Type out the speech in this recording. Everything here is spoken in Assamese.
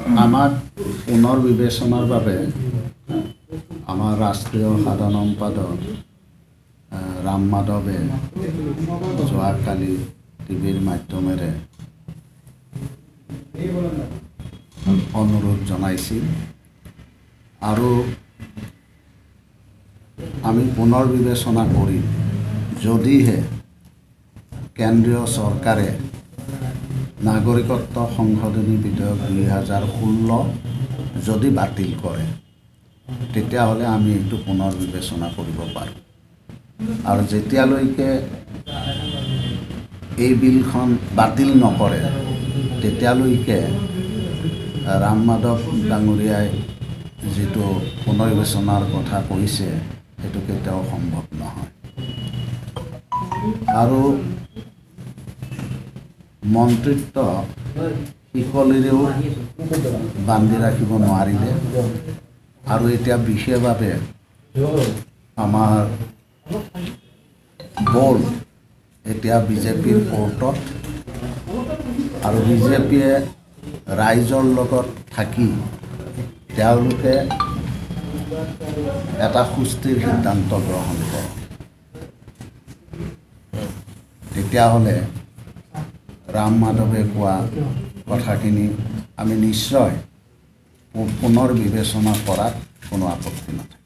আমাক পুনৰ বিবেচনাৰ বাবে আমাৰ ৰাষ্ট্ৰীয় সাধাৰণ সম্পাদক ৰাম মাধৱে যোৱাকালি টিভিৰ মাধ্যমেৰে অনুৰোধ জনাইছিল আৰু আমি পুনৰ বিবেচনা কৰি যদিহে কেন্দ্ৰীয় চৰকাৰে নাগৰিকত্ব সংশোধনী বিধেয়ক 2016 যদি বাতিল কৰে তেতিয়াহ'লে আমি এইটো পুনৰ বিবেচনা কৰিব পাৰোঁ আৰু যেতিয়ালৈকে এই বিলখন বাতিল নকৰে তেতিয়ালৈকে ৰাম মাধৱ ডাঙৰীয়াই যিটো পুনৰ বিবেচনাৰ কথা কৈছে সেইটো কেতিয়াও সম্ভৱ নহয় আৰু মন্ত্ৰিত্ব শিকলিৰেও বান্ধি ৰাখিব নোৱাৰিলে আৰু এতিয়া বিশেষভাৱে আমাৰ বল এতিয়া বিজেপিৰ কোৰ্টত আৰু বিজেপিয়ে ৰাইজৰ লগত থাকি তেওঁলোকে এটা সুস্থিৰ সিদ্ধান্ত গ্ৰহণ কৰে তেতিয়াহ'লে ৰাম মাধৱে কোৱা কথাখিনি আমি নিশ্চয় পুনৰ বিবেচনা কৰাত কোনো আপত্তি নাথাকে।